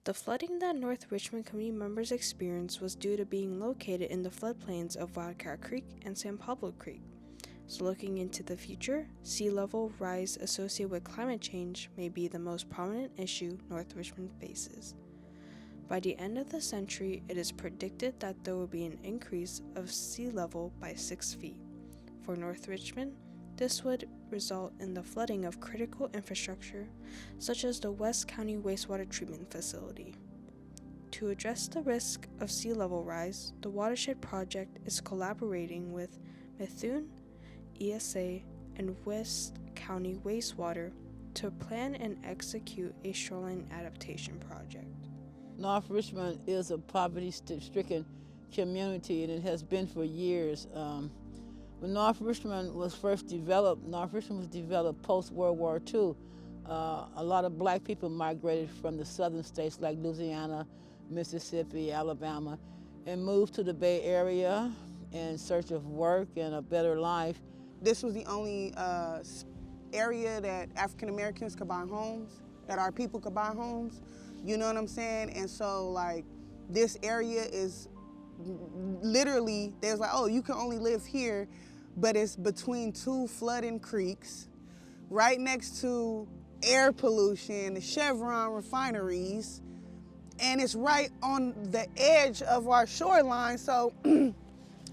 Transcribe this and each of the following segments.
The flooding that North Richmond community members experienced was due to being located in the floodplains of Wildcat Creek and San Pablo Creek. So looking into the future, sea level rise associated with climate change may be the most prominent issue North Richmond faces. By the end of the century, it is predicted that there will be an increase of sea level by 6 feet. For North Richmond, this would result in the flooding of critical infrastructure, such as the West County Wastewater Treatment Facility. To address the risk of sea level rise, the Watershed Project is collaborating with Mithun, ESA, and West County Wastewater to plan and execute a shoreline adaptation project. North Richmond is a poverty-stricken community, and it has been for years. When North Richmond was first developed, North Richmond was developed post-World War II. A lot of black people migrated from the southern states like Louisiana, Mississippi, Alabama, and moved to the Bay Area in search of work and a better life. This was the only area that African Americans could buy homes, that our people could buy homes. You know what I'm saying? And so, like, this area is literally, there's like, oh, you can only live here, but it's between two flooding creeks, right next to air pollution, the Chevron refineries, and it's right on the edge of our shoreline. So in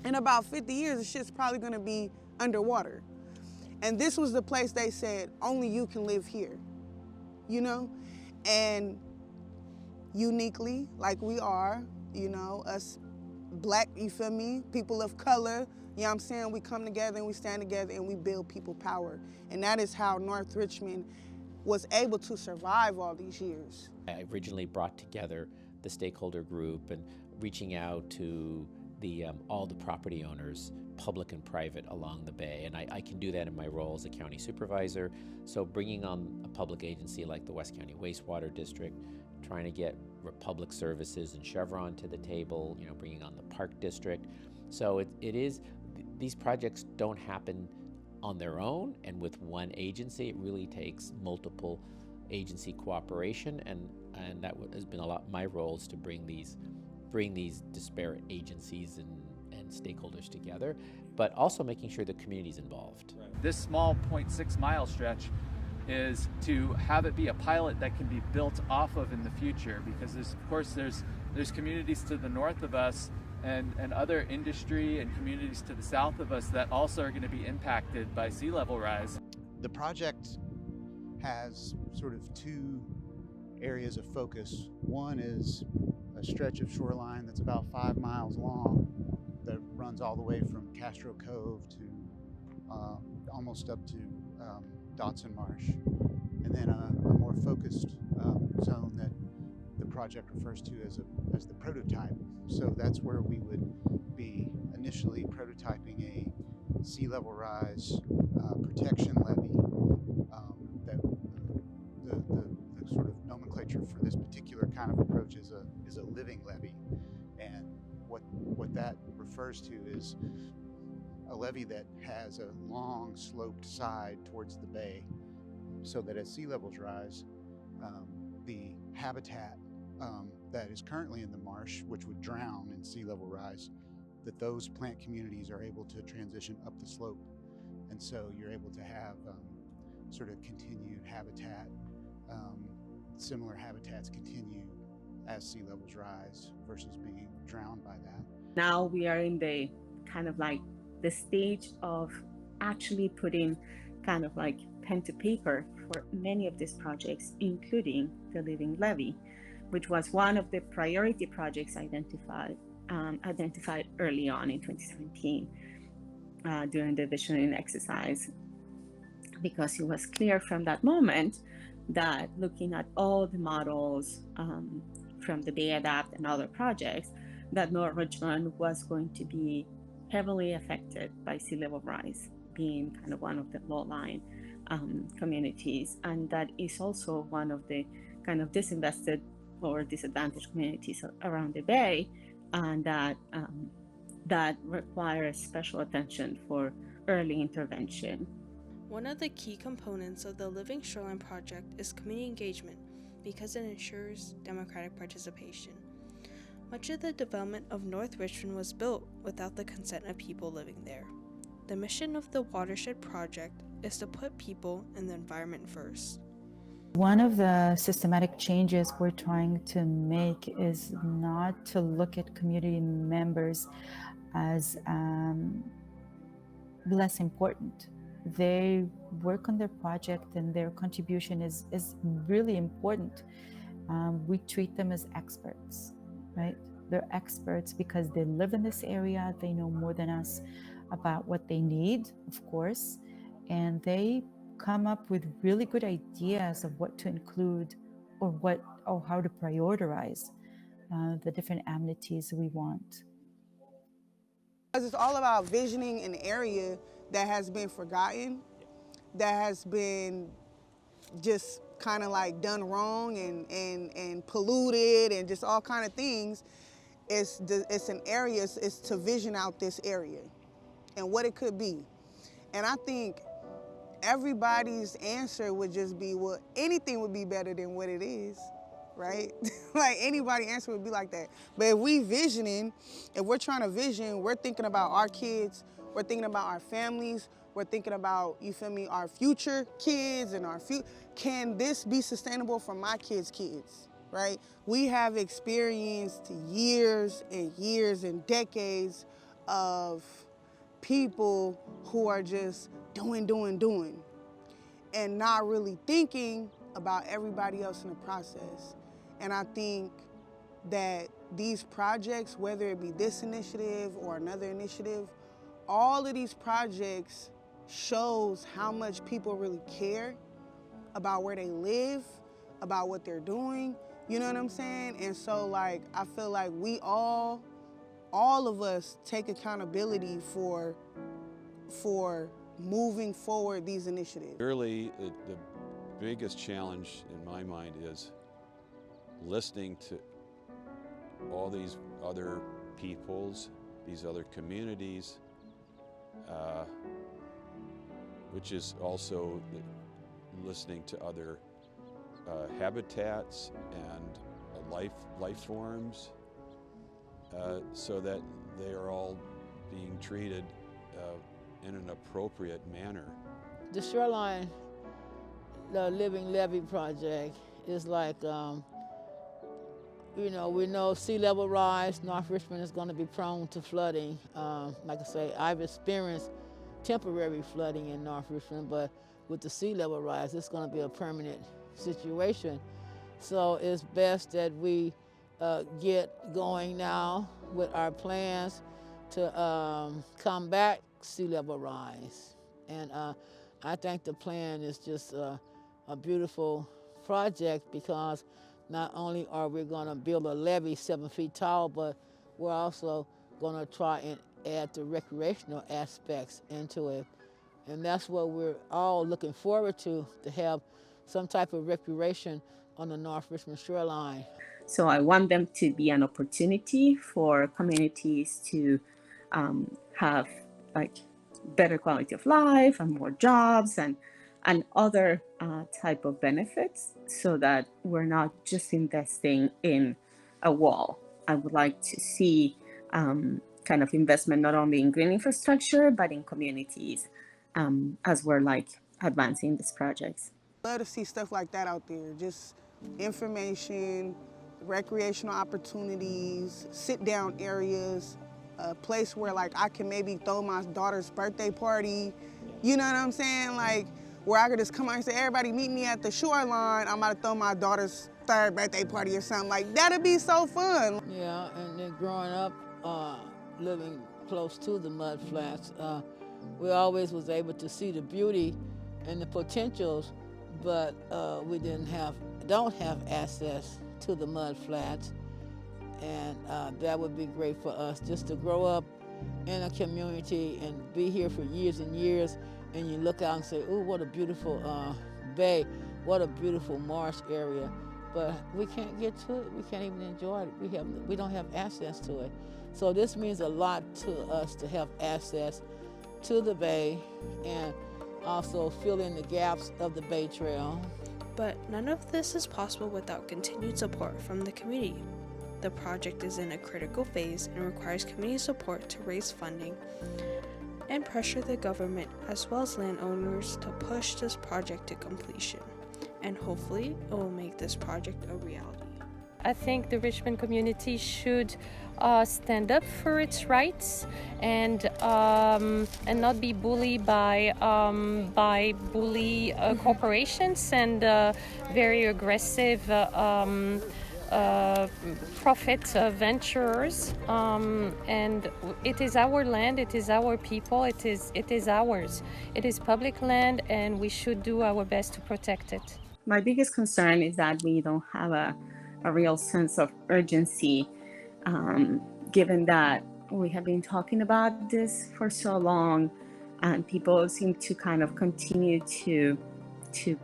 about 50 years, the shit's probably gonna be underwater. And this was the place they said, only you can live here, you know? And uniquely, like we are, you know, us black, you feel me, people of color, you know what I'm saying, we come together and we stand together and we build people power. And that is how North Richmond was able to survive all these years. I originally brought together the stakeholder group and reaching out to all the property owners, public and private, along the bay. And I can do that in my role as a county supervisor. So bringing on a public agency like the West County Wastewater District, trying to get Republic Services and Chevron to the table, you know, bringing on the Park District. So these projects don't happen on their own and with one agency. It really takes multiple agency cooperation, and that has been a lot my role, is to bring these disparate agencies and stakeholders together, but also making sure the community's involved. This small 0.6 mile stretch is to have it be a pilot that can be built off of in the future, because there's communities to the north of us and other industry and communities to the south of us that also are going to be impacted by sea level rise. The project has sort of two areas of focus. One is a stretch of shoreline that's about 5 miles long that runs all the way from Castro Cove to almost up to Dotson Marsh, and then a more focused zone that the project refers to as the prototype. So that's where we would be initially prototyping a sea level rise protection levee. That the sort of nomenclature for this particular kind of approach is a living levee, and what that refers to is a levee that has a long sloped side towards the bay, so that as sea levels rise, the habitat that is currently in the marsh, which would drown in sea level rise, that those plant communities are able to transition up the slope. And so you're able to have sort of continued habitat, similar habitats continue as sea levels rise versus being drowned by that. Now we are in the kind of like the stage of actually putting kind of like pen to paper for many of these projects, including the Living Levee, which was one of the priority projects identified early on in 2017 during the visioning exercise, because it was clear from that moment that looking at all the models from the Bay Adapt and other projects, that North Richmond was going to be heavily affected by sea level rise, being kind of one of the low-lying communities, and that is also one of the kind of disinvested or disadvantaged communities around the bay, and that requires special attention for early intervention. One of the key components of the Living Shoreline project is community engagement, because it ensures democratic participation. Much of the development of North Richmond was built without the consent of people living there. The mission of the Watershed Project is to put people and the environment first. One of the systematic changes we're trying to make is not to look at community members as less important. They work on their project and their contribution is really important. We treat them as experts, right? They're experts because they live in this area. They know more than us about what they need, of course, and they come up with really good ideas of what to include or how to prioritize the different amenities we want. Because it's all about visioning an area that has been forgotten, that has been just kind of like done wrong and polluted and just all kind of things. It's an area, it's to vision out this area and what it could be. And I think everybody's answer would just be, well, anything would be better than what it is, right? Like anybody's answer would be like that. But if we're trying to vision, we're thinking about our kids, we're thinking about our families, we're thinking about, you feel me, our future kids and can this be sustainable for my kids' kids, right? We have experienced years and years and decades of people who are just doing, and not really thinking about everybody else in the process. And I think that these projects, whether it be this initiative or another initiative, all of these projects shows how much people really care about where they live, about what they're doing, you know what I'm saying? And so like, I feel like we all of us take accountability for moving forward these initiatives. Really, the biggest challenge in my mind is listening to all these other peoples, these other communities, which is also listening to other habitats and life forms, so that they are all being treated in an appropriate manner. The Shoreline, the Living Levee project is like, we know sea level rise, North Richmond is going to be prone to flooding. Like I say, I've experienced temporary flooding in North Richmond, but with the sea level rise, it's going to be a permanent situation. So it's best that we get going now with our plans to combat sea level rise. And I think the plan is just a beautiful project, because not only are we going to build a levee 7 feet tall, but we're also going to try and add the recreational aspects into it. And that's what we're all looking forward to have some type of recreation on the North Richmond shoreline. So I want them to be an opportunity for communities to have like better quality of life and more jobs and other type of benefits, so that we're not just investing in a wall. I would like to see kind of investment not only in green infrastructure, but in communities as we're like advancing these projects. Love to see stuff like that out there, just information, recreational opportunities, sit-down areas, a place where like I can maybe throw my daughter's birthday party, you know what I'm saying? Like where I could just come out and say, everybody meet me at the shoreline, I'm about to throw my daughter's 3rd birthday party or something. Like that'd be so fun. Yeah, and then growing up, living close to the mud flats, we always was able to see the beauty and the potentials, but we don't have access to the mud flats. And that would be great for us, just to grow up in a community and be here for years and years, and you look out and say, ooh, what a beautiful bay, what a beautiful marsh area. But we can't get to it, we can't even enjoy it, we don't have access to it. So this means a lot to us to have access to the bay and also fill in the gaps of the Bay Trail. But none of this is possible without continued support from the community. The project is in a critical phase and requires community support to raise funding and pressure the government as well as landowners to push this project to completion. And hopefully it will make this project a reality. I think the Richmond community should stand up for its rights and not be bullied by bully corporations and very aggressive profit venturers. And it is our land, it is our people, it is ours. It is public land, and we should do our best to protect it. My biggest concern is that we don't have a real sense of urgency, given that we have been talking about this for so long, and people seem to kind of continue to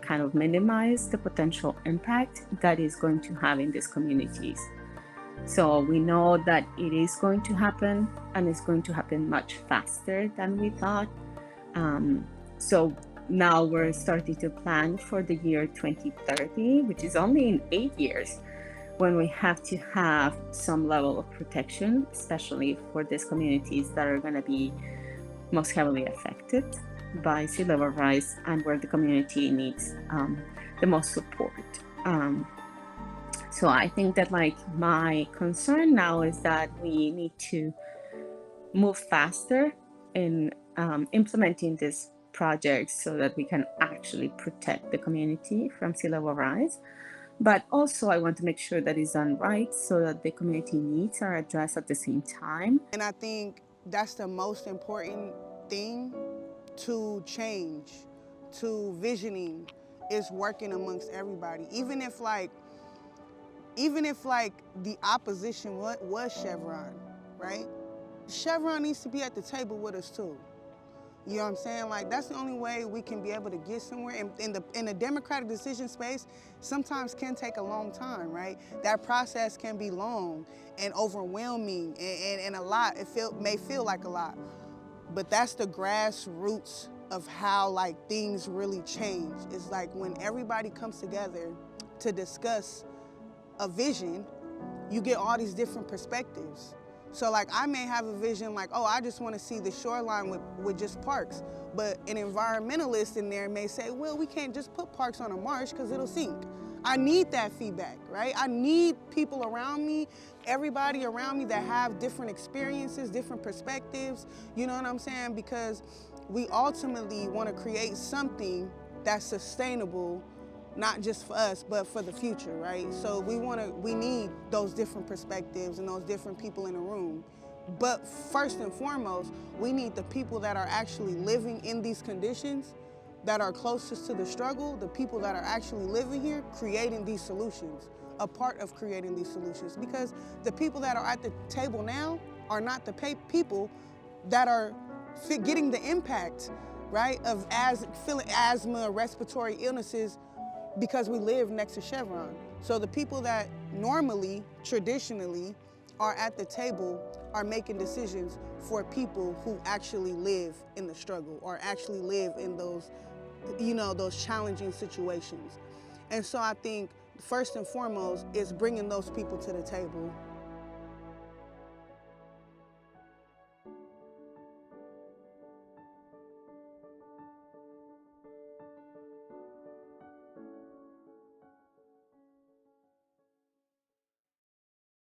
kind of minimize the potential impact that is going to have in these communities. So we know that it is going to happen, and it's going to happen much faster than we thought. So now we're starting to plan for the year 2030, which is only in 8 years, when we have to have some level of protection, especially for these communities that are going to be most heavily affected by sea level rise and where the community needs the most support. So I think that my concern now is that we need to move faster in implementing this project so that we can actually protect the community from sea level rise. But also I want to make sure that it's done right so that the community needs are addressed at the same time. And I think that's the most important thing to change, to visioning, is working amongst everybody. Even if the opposition was Chevron, right? Chevron needs to be at the table with us too. You know what I'm saying? That's the only way we can be able to get somewhere. In the democratic decision space, sometimes can take a long time, right? That process can be long and overwhelming and a lot. It may feel like a lot, but that's the grassroots of how things really change. It's when everybody comes together to discuss a vision, you get all these different perspectives. So I may have a vision oh, I just want to see the shoreline with just parks. But an environmentalist in there may say, well, we can't just put parks on a marsh because it'll sink. I need that feedback, right? I need people around me, everybody around me that have different experiences, different perspectives, you know what I'm saying? Because we ultimately want to create something that's sustainable, not just for us, but for the future, right? So we need those different perspectives and those different people in the room. But first and foremost, we need the people that are actually living in these conditions, that are closest to the struggle, the people that are actually living here, creating these solutions, a part of creating these solutions. Because the people that are at the table now are not the people that are getting the impact, right, of feeling asthma, respiratory illnesses, because we live next to Chevron. So the people that normally, traditionally, are at the table are making decisions for people who actually live in the struggle or actually live in those, those challenging situations. And so I think first and foremost is bringing those people to the table